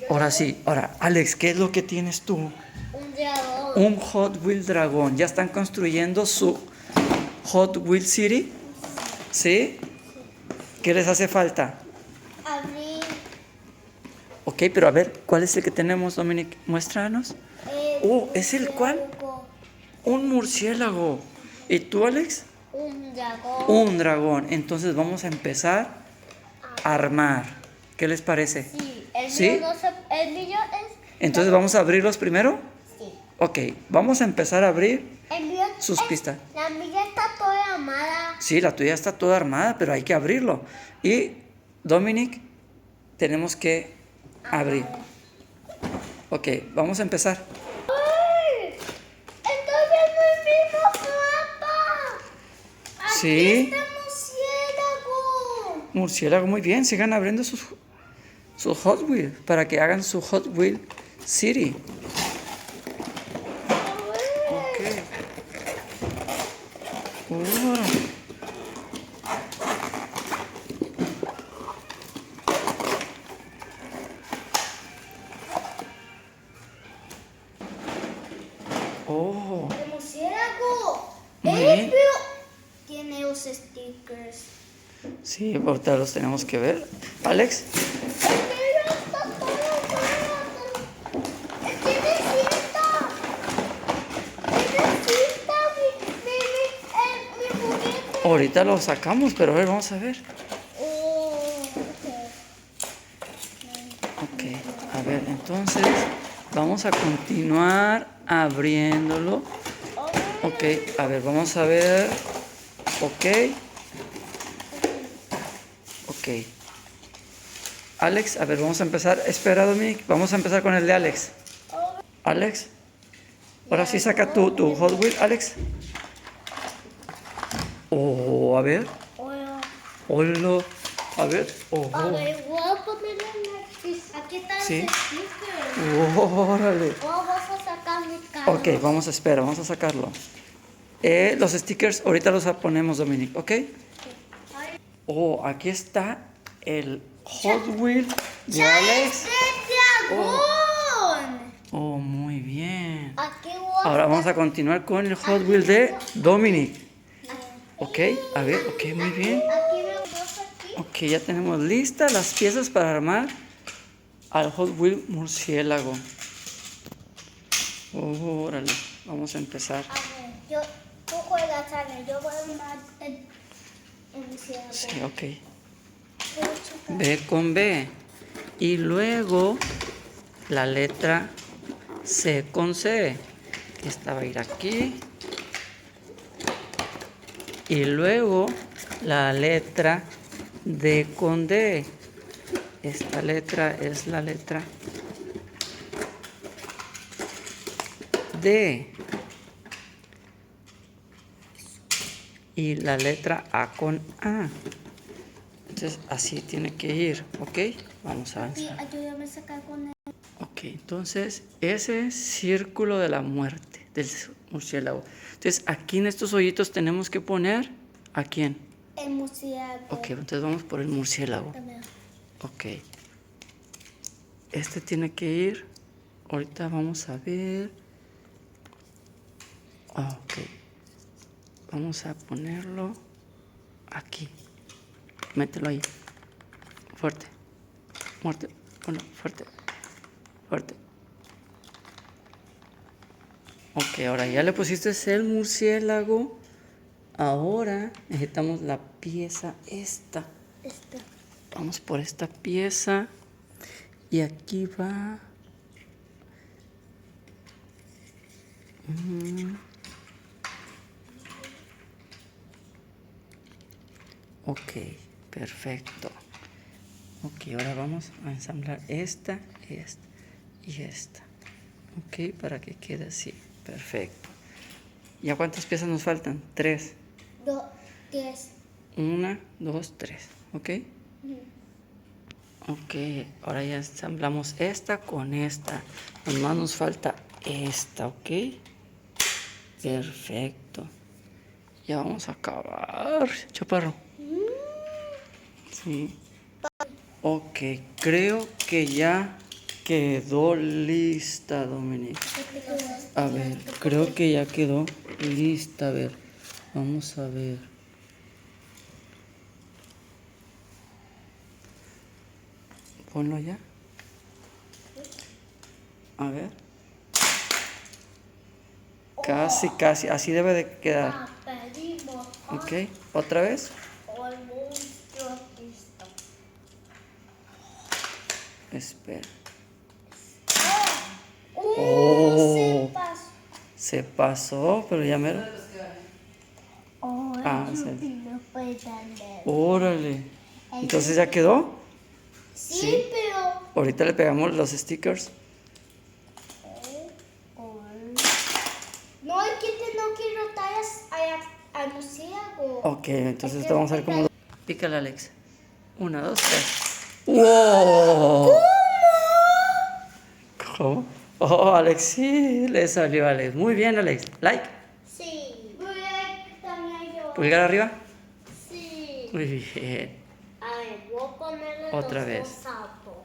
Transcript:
Ahora sí, ahora, Alex, ¿qué es lo que tienes tú? Un dragón. Un Hot Wheel dragón. ¿Ya están construyendo su Hot Wheel City? ¿Sí? ¿Qué les hace falta? Abrir Ok, pero a ver, ¿cuál es el que tenemos, Dominic? Muéstranos. el ¿Es el cuál? murciélago. Un murciélago. ¿Y tú, Alex? Un dragón. Un dragón. Entonces vamos a empezar a armar. ¿Qué les parece? Sí, el ¿Sí? mío no se... El mío es... Entonces vamos a abrirlos primero. Sí. Ok, vamos a empezar a abrir El mío sus pistas. La mía está toda armada. Sí, la tuya está toda armada, pero hay que abrirlo. Y, Dominic, tenemos que abrir. Ok, vamos a empezar. ¡Ay! Entonces no es el mismo mapa. Aquí Sí. está el murciélago. Murciélago, muy bien. Sigan abriendo su Hot Wheel para que hagan su Hot Wheel City. Ok. Oh, El murciélago. Muy bien. Tiene los stickers. sí, ahorita los tenemos que ver. Alex, El mío está todo armado. Tiene cinta. Tiene cinta mi juguete. ahorita lo sacamos, pero a ver, vamos a ver. Oh, Ok, a ver, entonces vamos a continuar abriéndolo. Ok, a ver, vamos a ver. Ok. Ok. Alex, a ver, vamos a empezar. Espera, Dominic, vamos a empezar con el de Alex. Alex, ahora sí saca tu Hot Wheel, Alex. Oh, a ver. Hola. A ver. Oh, A ver, voy a ponerle aquí está Sí. el sticker. órale. Vamos a sacar mi carro. Ok, vamos a esperar, vamos a sacarlo. Los stickers ahorita los ponemos, Dominic, ¿ok? Oh, aquí está el Hot Wheel de Alex. ¡Este dragón! Oh, muy bien. Aquí voy Ahora vamos a continuar con el Hot Wheel de Dominic. Ok, a ver, ok, muy bien. Aquí me gusta aquí. Ok, ya tenemos listas las piezas para armar al Hot Wheel murciélago. Órale, vamos a empezar. A ver, tú juegas, Ale, yo voy a armar el murciélago. Sí, ok. B con B. Y luego la letra C con C. Esta va a ir aquí. Y luego la letra D con D. Esta letra es la letra D. Y la letra A con A. Entonces así tiene que ir, ¿ok? Vamos a Sí, avanzar. ayúdame a sacar con él. Ok, entonces ese es círculo de la muerte del murciélago. Entonces aquí en estos hoyitos tenemos que poner ¿a quién? El murciélago. Ok, entonces vamos por el murciélago. También. Ok. Este tiene que ir. Ahorita vamos a ver. Ok. Vamos a ponerlo aquí. Mételo ahí. Fuerte. Muerte. Bueno, fuerte. Fuerte. Ok, ahora ya le pusiste el murciélago. Ahora necesitamos la pieza esta. Este. Vamos por esta pieza. Y aquí va. Ok, perfecto. Ok, ahora vamos a ensamblar esta y esta. Ok, para que quede así. Perfecto. ¿Ya cuántas piezas nos faltan? 3. 10. 1, 2, 3. ¿Ok? Ok, ahora ya ensamblamos esta con esta. Nomás nos falta esta, ¿ok? Perfecto. Ya vamos a acabar, chaparro. Sí. Ok, creo que ya Quedó lista, Dominique. A ver, creo que ya quedó lista. A ver, vamos a ver. Ponlo ya. A ver. Casi, casi. Así debe de quedar. Pedimos Ok, otra vez. al monstruo listo. Espera. Se pasó. Se pasó, pero ya mero. Ahora sí. no puede darle. Órale. Entonces ya quedó. Sí, pero. Ahorita le pegamos los stickers. No, es que no quiero tallas al murciélago. Ok, entonces esto vamos a ver cómo. Pícale, Alex. 1, 2, 3. ¡Wow! ¿Cómo? Oh, Alex, sí, le salió a Alex. Muy bien, Alex. Like. Sí. Voy a también yo. Pulgar arriba. Sí. Muy bien. A ver, voy a ponerle Otra los vez. dos sapos.